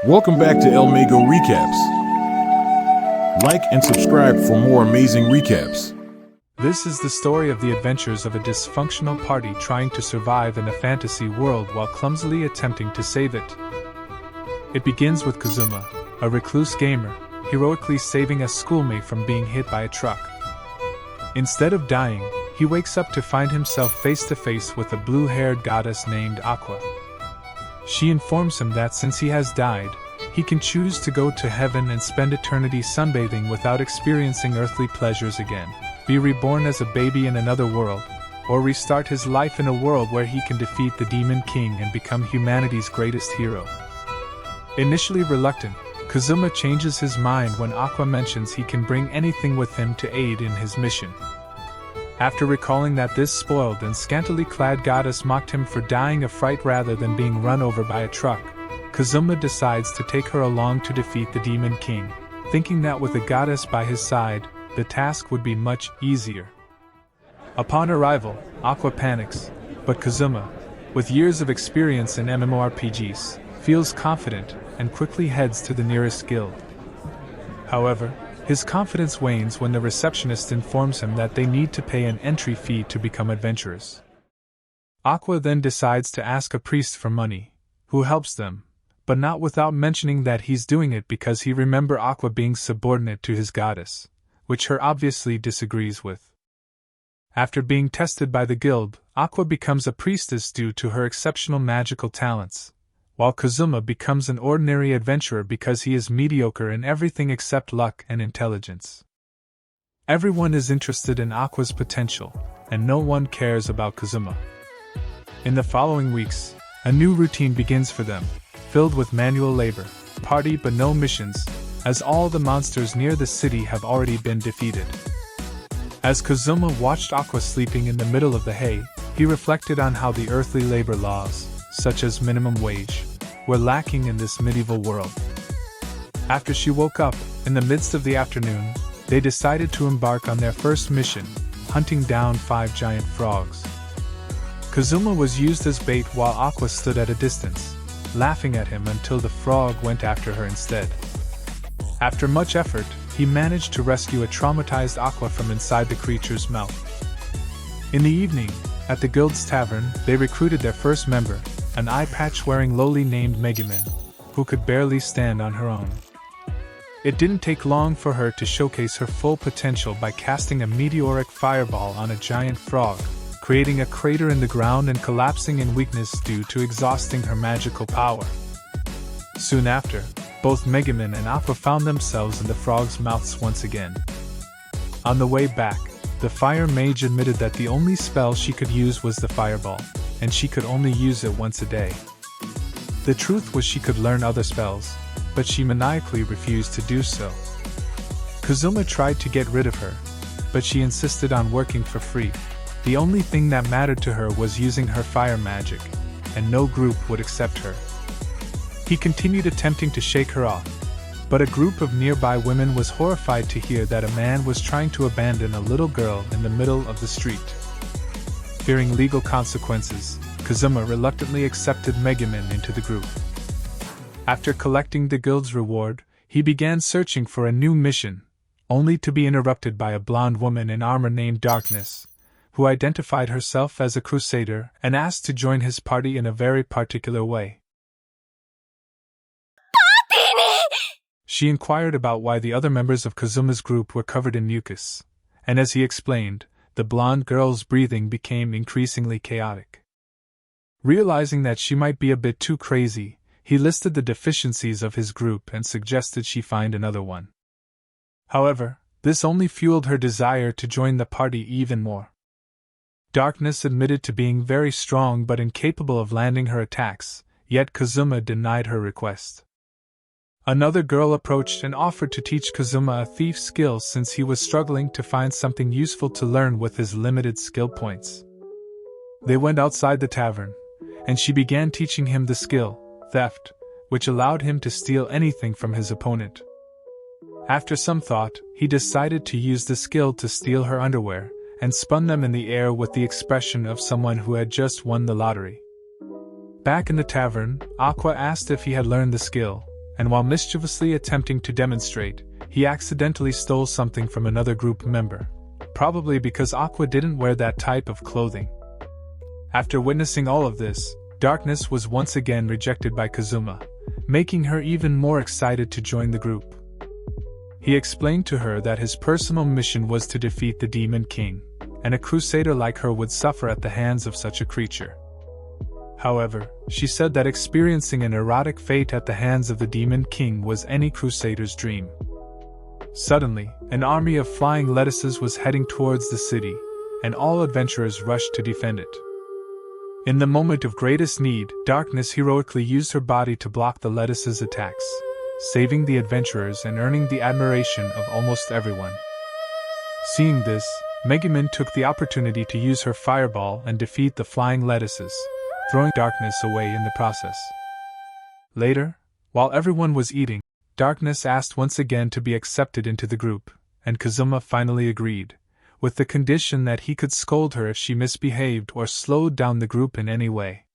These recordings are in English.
Welcome back to elmagorecaps. Like and subscribe for more amazing recaps. This is the story of the adventures of a dysfunctional party trying to survive in a fantasy world while clumsily attempting to save it. It begins with Kazuma, a recluse gamer, heroically saving a schoolmate from being hit by a truck. Instead of dying, he wakes up to find himself face to face with a blue-haired goddess named Aqua. She informs him that since he has died, he can choose to go to heaven and spend eternity sunbathing without experiencing earthly pleasures again, be reborn as a baby in another world, or restart his life in a world where he can defeat the Demon King and become humanity's greatest hero. Initially reluctant, Kazuma changes his mind when Aqua mentions he can bring anything with him to aid in his mission. After recalling that this spoiled and scantily clad goddess mocked him for dying of fright rather than being run over by a truck, Kazuma decides to take her along to defeat the Demon King, thinking that with a goddess by his side, the task would be much easier. Upon arrival, Aqua panics, but Kazuma, with years of experience in MMORPGs, feels confident and quickly heads to the nearest guild. However, his confidence wanes when the receptionist informs him that they need to pay an entry fee to become adventurers. Aqua then decides to ask a priest for money, who helps them, but not without mentioning that he's doing it because he remembers Aqua being subordinate to his goddess, which her obviously disagrees with. After being tested by the guild, Aqua becomes a priestess due to her exceptional magical talents, while Kazuma becomes an ordinary adventurer because he is mediocre in everything except luck and intelligence. Everyone is interested in Aqua's potential, and no one cares about Kazuma. In the following weeks, a new routine begins for them, filled with manual labor, party but no missions, as all the monsters near the city have already been defeated. As Kazuma watched Aqua sleeping in the middle of the hay, he reflected on how the earthly labor laws, such as minimum wage, were lacking in this medieval world. After she woke up, in the midst of the afternoon, they decided to embark on their first mission, hunting down 5 giant frogs. Kazuma was used as bait while Aqua stood at a distance, laughing at him until the frog went after her instead. After much effort, he managed to rescue a traumatized Aqua from inside the creature's mouth. In the evening, at the guild's tavern, they recruited their first member, an eye patch-wearing lowly named Megumin, who could barely stand on her own. It didn't take long for her to showcase her full potential by casting a meteoric fireball on a giant frog, creating a crater in the ground and collapsing in weakness due to exhausting her magical power. Soon after, both Megumin and Aqua found themselves in the frog's mouths once again. On the way back, the fire mage admitted that the only spell she could use was the fireball, and she could only use it once a day. The truth was she could learn other spells, but she maniacally refused to do so. Kazuma tried to get rid of her, but she insisted on working for free. The only thing that mattered to her was using her fire magic, and no group would accept her. He continued attempting to shake her off, but a group of nearby women was horrified to hear that a man was trying to abandon a little girl in the middle of the street. Fearing legal consequences, Kazuma reluctantly accepted Megumin into the group. After collecting the guild's reward, he began searching for a new mission, only to be interrupted by a blonde woman in armor named Darkness, who identified herself as a crusader and asked to join his party in a very particular way. She inquired about why the other members of Kazuma's group were covered in mucus, and as he explained, the blonde girl's breathing became increasingly chaotic. Realizing that she might be a bit too crazy, he listed the deficiencies of his group and suggested she find another one. However, this only fueled her desire to join the party even more. Darkness admitted to being very strong but incapable of landing her attacks, yet Kazuma denied her request. Another girl approached and offered to teach Kazuma a thief's skill since he was struggling to find something useful to learn with his limited skill points. They went outside the tavern, and she began teaching him the skill, theft, which allowed him to steal anything from his opponent. After some thought, he decided to use the skill to steal her underwear, and spun them in the air with the expression of someone who had just won the lottery. Back in the tavern, Aqua asked if he had learned the skill, and while mischievously attempting to demonstrate, he accidentally stole something from another group member, probably because Aqua didn't wear that type of clothing. After witnessing all of this, Darkness was once again rejected by Kazuma, making her even more excited to join the group. He explained to her that his personal mission was to defeat the Demon King, and a crusader like her would suffer at the hands of such a creature. However, she said that experiencing an erotic fate at the hands of the Demon King was any crusader's dream. Suddenly, an army of flying lettuces was heading towards the city, and all adventurers rushed to defend it. In the moment of greatest need, Darkness heroically used her body to block the lettuces' attacks, saving the adventurers and earning the admiration of almost everyone. Seeing this, Megumin took the opportunity to use her fireball and defeat the flying lettuces, throwing Darkness away in the process. Later, while everyone was eating, Darkness asked once again to be accepted into the group, and Kazuma finally agreed, with the condition that he could scold her if she misbehaved or slowed down the group in any way.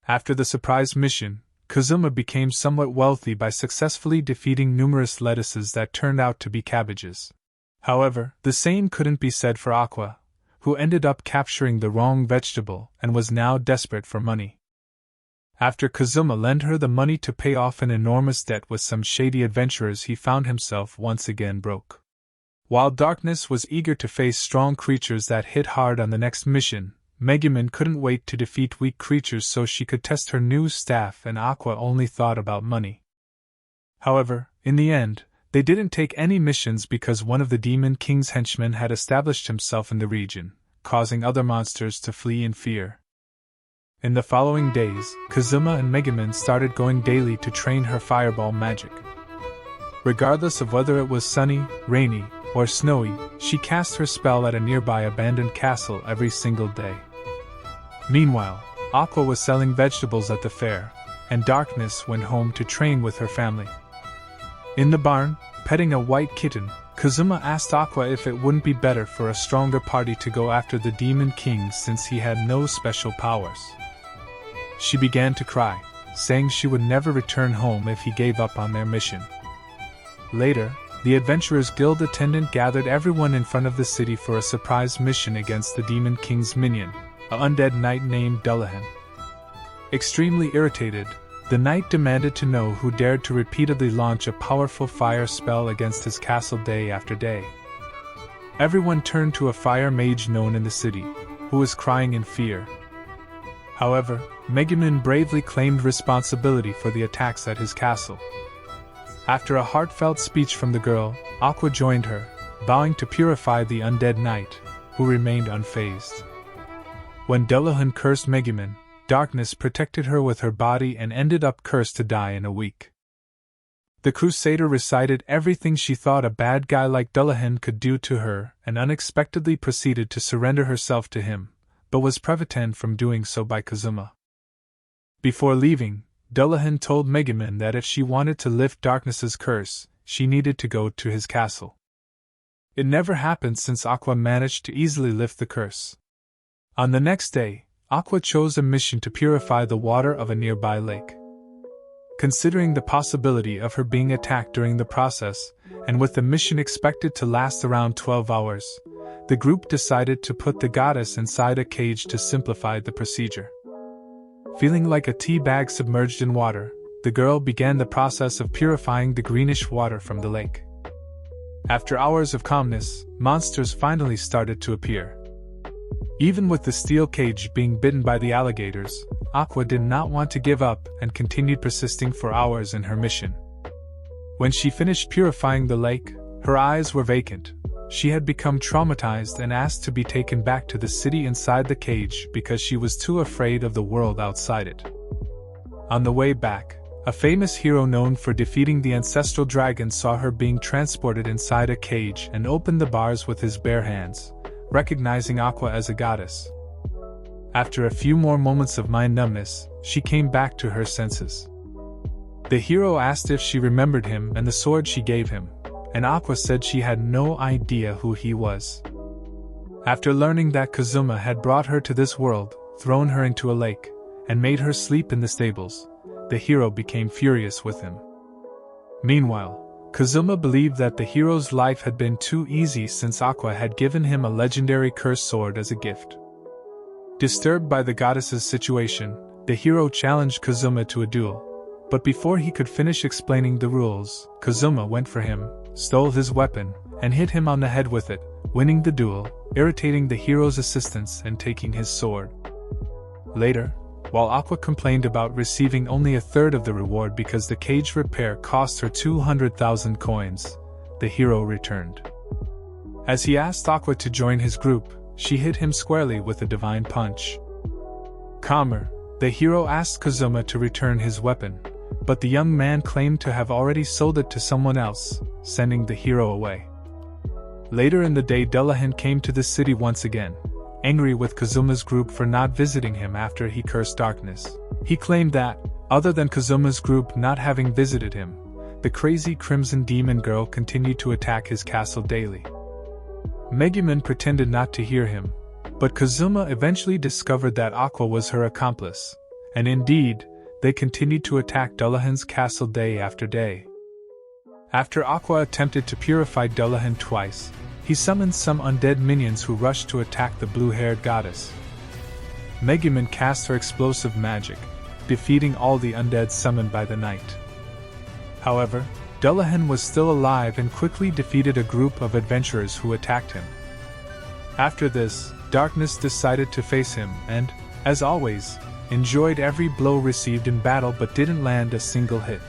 After the surprise mission, Kazuma became somewhat wealthy by successfully defeating numerous lettuces that turned out to be cabbages. However, the same couldn't be said for Aqua, who ended up capturing the wrong vegetable and was now desperate for money. After Kazuma lent her the money to pay off an enormous debt with some shady adventurers, he found himself once again broke. While Darkness was eager to face strong creatures that hit hard on the next mission, Megumin couldn't wait to defeat weak creatures so she could test her new staff, and Aqua only thought about money. However, in the end, they didn't take any missions because one of the Demon King's henchmen had established himself in the region, causing other monsters to flee in fear. In the following days, Kazuma and Megumin started going daily to train her fireball magic. Regardless of whether it was sunny, rainy, or snowy, she cast her spell at a nearby abandoned castle every single day. Meanwhile, Aqua was selling vegetables at the fair, and Darkness went home to train with her family. In the barn, petting a white kitten, Kazuma asked Aqua if it wouldn't be better for a stronger party to go after the Demon King since he had no special powers. She began to cry, saying she would never return home if he gave up on their mission. Later, the Adventurers Guild attendant gathered everyone in front of the city for a surprise mission against the Demon King's minion, an undead knight named Dullahan. Extremely irritated, the knight demanded to know who dared to repeatedly launch a powerful fire spell against his castle day after day. Everyone turned to a fire mage known in the city, who was crying in fear. However, Megumin bravely claimed responsibility for the attacks at his castle. After a heartfelt speech from the girl, Aqua joined her, vowing to purify the undead knight, who remained unfazed. When Dullahan cursed Megumin, Darkness protected her with her body and ended up cursed to die in a week. The Crusader recited everything she thought a bad guy like Dullahan could do to her and unexpectedly proceeded to surrender herself to him, but was prevented from doing so by Kazuma. Before leaving, Dullahan told Megumin that if she wanted to lift Darkness's curse, she needed to go to his castle. It never happened since Aqua managed to easily lift the curse. On the next day, Aqua chose a mission to purify the water of a nearby lake. Considering the possibility of her being attacked during the process, and with the mission expected to last around 12 hours, the group decided to put the goddess inside a cage to simplify the procedure. Feeling like a tea bag submerged in water, the girl began the process of purifying the greenish water from the lake. After hours of calmness, monsters finally started to appear. Even with the steel cage being bitten by the alligators, Aqua did not want to give up and continued persisting for hours in her mission. When she finished purifying the lake, her eyes were vacant. She had become traumatized and asked to be taken back to the city inside the cage because she was too afraid of the world outside it. On the way back, a famous hero known for defeating the ancestral dragon saw her being transported inside a cage and opened the bars with his bare hands, recognizing Aqua as a goddess. After a few more moments of mind numbness, she came back to her senses. The hero asked if she remembered him and the sword she gave him, and Aqua said she had no idea who he was. After learning that Kazuma had brought her to this world, thrown her into a lake, and made her sleep in the stables, the hero became furious with him. Meanwhile, Kazuma believed that the hero's life had been too easy since Aqua had given him a legendary cursed sword as a gift. Disturbed by the goddess's situation, the hero challenged Kazuma to a duel, but before he could finish explaining the rules, Kazuma went for him, stole his weapon, and hit him on the head with it, winning the duel, irritating the hero's assistants and taking his sword. Later, while Aqua complained about receiving only a third of the reward because the cage repair cost her 200,000 coins, the hero returned. As he asked Aqua to join his group, she hit him squarely with a divine punch. Calmer, the hero asked Kazuma to return his weapon, but the young man claimed to have already sold it to someone else, sending the hero away. Later in the day, Dullahan came to the city once again, angry with Kazuma's group for not visiting him after he cursed darkness. He claimed that, other than Kazuma's group not having visited him, the crazy Crimson Demon Girl continued to attack his castle daily. Megumin pretended not to hear him, but Kazuma eventually discovered that Aqua was her accomplice, and indeed, they continued to attack Dullahan's castle day after day. After Aqua attempted to purify Dullahan twice, he summoned some undead minions who rushed to attack the blue-haired goddess. Megumin cast her explosive magic, defeating all the undead summoned by the night. However, Dullahan was still alive and quickly defeated a group of adventurers who attacked him. After this, Darkness decided to face him and, as always, enjoyed every blow received in battle but didn't land a single hit.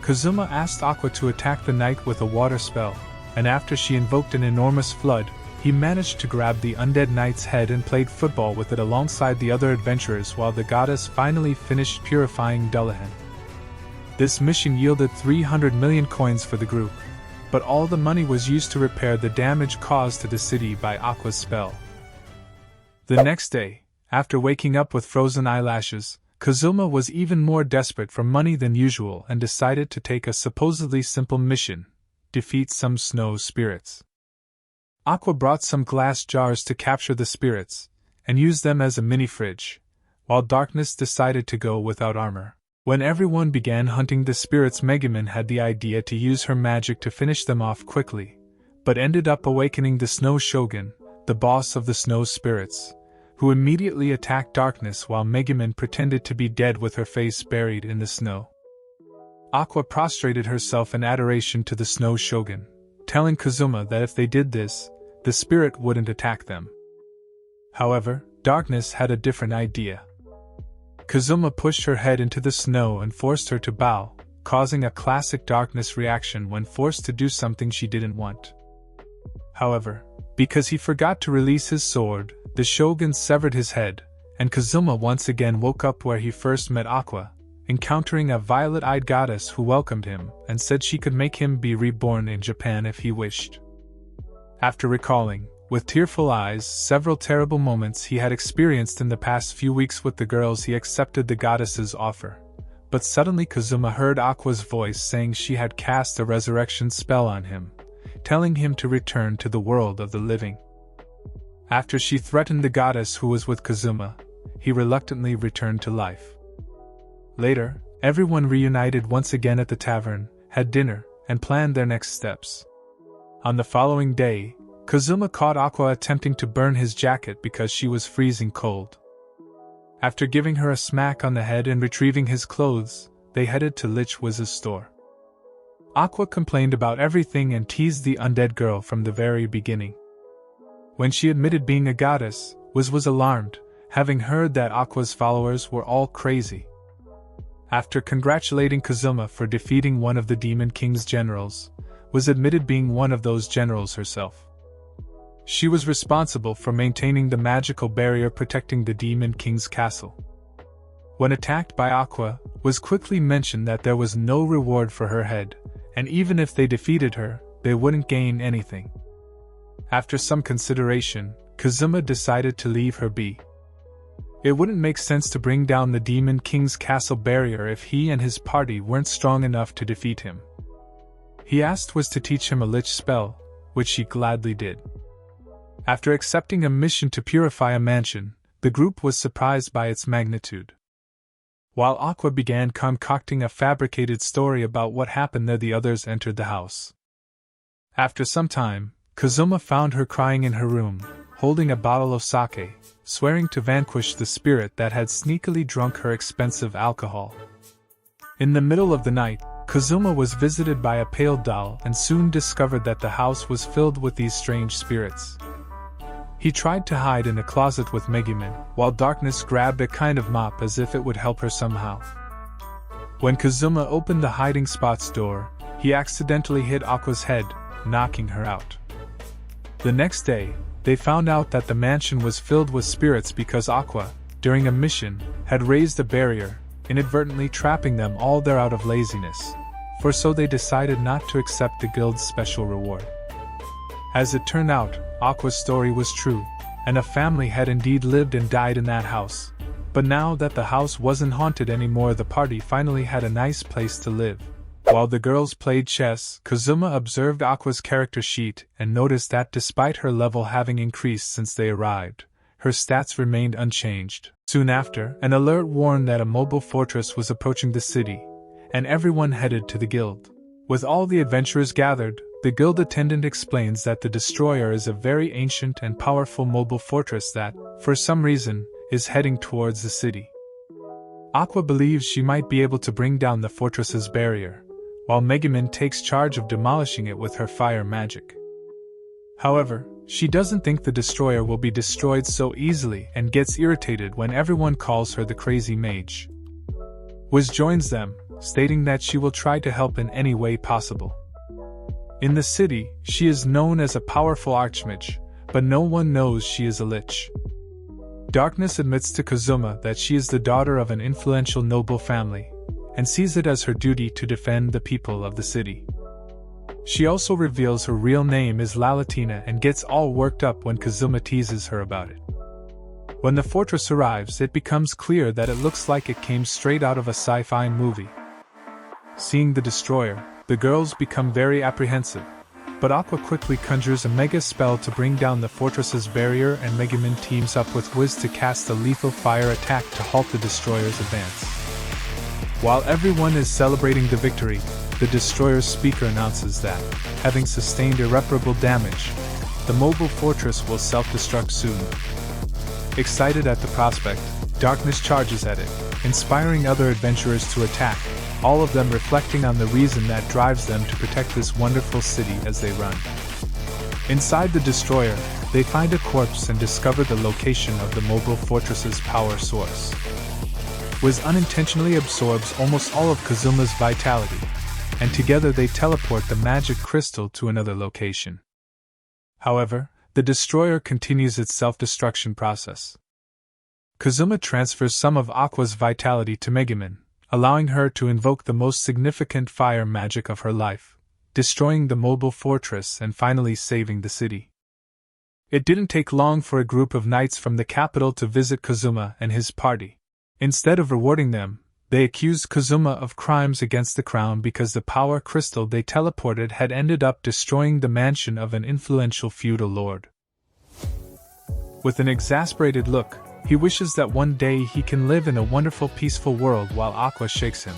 Kazuma asked Aqua to attack the knight with a water spell, and after she invoked an enormous flood, he managed to grab the undead knight's head and played football with it alongside the other adventurers while the goddess finally finished purifying Dullahan. This mission yielded 300 million coins for the group, but all the money was used to repair the damage caused to the city by Aqua's spell. The next day, after waking up with frozen eyelashes, Kazuma was even more desperate for money than usual and decided to take a supposedly simple mission: defeat some snow spirits. Aqua brought some glass jars to capture the spirits, and use them as a mini-fridge, while Darkness decided to go without armor. When everyone began hunting the spirits, Megumin had the idea to use her magic to finish them off quickly, but ended up awakening the Snow Shogun, the boss of the snow spirits, who immediately attacked Darkness while Megumin pretended to be dead with her face buried in the snow. Aqua prostrated herself in adoration to the Snow Shogun, telling Kazuma that if they did this, the spirit wouldn't attack them. However, Darkness had a different idea. Kazuma pushed her head into the snow and forced her to bow, causing a classic Darkness reaction when forced to do something she didn't want. However, because he forgot to release his sword, the Shogun severed his head, and Kazuma once again woke up where he first met Aqua, encountering a violet-eyed goddess who welcomed him and said she could make him be reborn in Japan if he wished. After recalling, with tearful eyes, several terrible moments he had experienced in the past few weeks with the girls, he accepted the goddess's offer. But suddenly Kazuma heard Aqua's voice saying she had cast a resurrection spell on him, telling him to return to the world of the living. After she threatened the goddess who was with Kazuma, he reluctantly returned to life. Later, everyone reunited once again at the tavern, had dinner, and planned their next steps. On the following day, Kazuma caught Aqua attempting to burn his jacket because she was freezing cold. After giving her a smack on the head and retrieving his clothes, they headed to Lich Wiz's store. Aqua complained about everything and teased the undead girl from the very beginning. When she admitted being a goddess, Wiz was alarmed, having heard that Aqua's followers were all crazy. After congratulating Kazuma for defeating one of the Demon King's generals, Wiz admitted being one of those generals herself. She was responsible for maintaining the magical barrier protecting the Demon King's castle. When attacked by Aqua, Wiz quickly mentioned that there was no reward for her head, and even if they defeated her, they wouldn't gain anything. After some consideration, Kazuma decided to leave her be. It wouldn't make sense to bring down the Demon King's castle barrier if he and his party weren't strong enough to defeat him. He asked Wiz to teach him a lich spell, which she gladly did. After accepting a mission to purify a mansion, the group was surprised by its magnitude. While Aqua began concocting a fabricated story about what happened there, the others entered the house. After some time, Kazuma found her crying in her room, holding a bottle of sake, swearing to vanquish the spirit that had sneakily drunk her expensive alcohol. In the middle of the night, Kazuma was visited by a pale doll and soon discovered that the house was filled with these strange spirits. He tried to hide in a closet with Megumin, while darkness grabbed a kind of mop as if it would help her somehow. When Kazuma opened the hiding spot's door, he accidentally hit Aqua's head, knocking her out. The next day, they found out that the mansion was filled with spirits because Aqua, during a mission, had raised a barrier, inadvertently trapping them all there out of laziness, for so they decided not to accept the guild's special reward. As it turned out, Aqua's story was true, and a family had indeed lived and died in that house. But now that the house wasn't haunted anymore, the party finally had a nice place to live. While the girls played chess, Kazuma observed Aqua's character sheet and noticed that despite her level having increased since they arrived, her stats remained unchanged. Soon after, an alert warned that a mobile fortress was approaching the city, and everyone headed to the guild. With all the adventurers gathered, the guild attendant explains that the destroyer is a very ancient and powerful mobile fortress that, for some reason, is heading towards the city. Aqua believes she might be able to bring down the fortress's barrier, while Megumin takes charge of demolishing it with her fire magic. However, she doesn't think the destroyer will be destroyed so easily and gets irritated when everyone calls her the crazy mage. Wiz joins them, stating that she will try to help in any way possible. In the city, she is known as a powerful archmage, but no one knows she is a lich. Darkness admits to Kazuma that she is the daughter of an influential noble family, and sees it as her duty to defend the people of the city. She also reveals her real name is Lalatina and gets all worked up when Kazuma teases her about it. When the fortress arrives, it becomes clear that it looks like it came straight out of a sci-fi movie. Seeing the destroyer, the girls become very apprehensive, but Aqua quickly conjures a mega spell to bring down the fortress's barrier, and Megumin teams up with Wiz to cast a lethal fire attack to halt the destroyer's advance. While everyone is celebrating the victory, the destroyer's speaker announces that, having sustained irreparable damage, the mobile fortress will self-destruct soon. Excited at the prospect, Darkness charges at it, inspiring other adventurers to attack, all of them reflecting on the reason that drives them to protect this wonderful city as they run. Inside the destroyer, they find a corpse and discover the location of the mobile fortress's power source. Wiz unintentionally absorbs almost all of Kazuma's vitality, and together they teleport the magic crystal to another location. However, the destroyer continues its self-destruction process. Kazuma transfers some of Aqua's vitality to Megumin, allowing her to invoke the most significant fire magic of her life, destroying the mobile fortress and finally saving the city. It didn't take long for a group of knights from the capital to visit Kazuma and his party. Instead of rewarding them, they accused Kazuma of crimes against the crown because the power crystal they teleported had ended up destroying the mansion of an influential feudal lord. With an exasperated look, he wishes that one day he can live in a wonderful peaceful world while Aqua shakes him.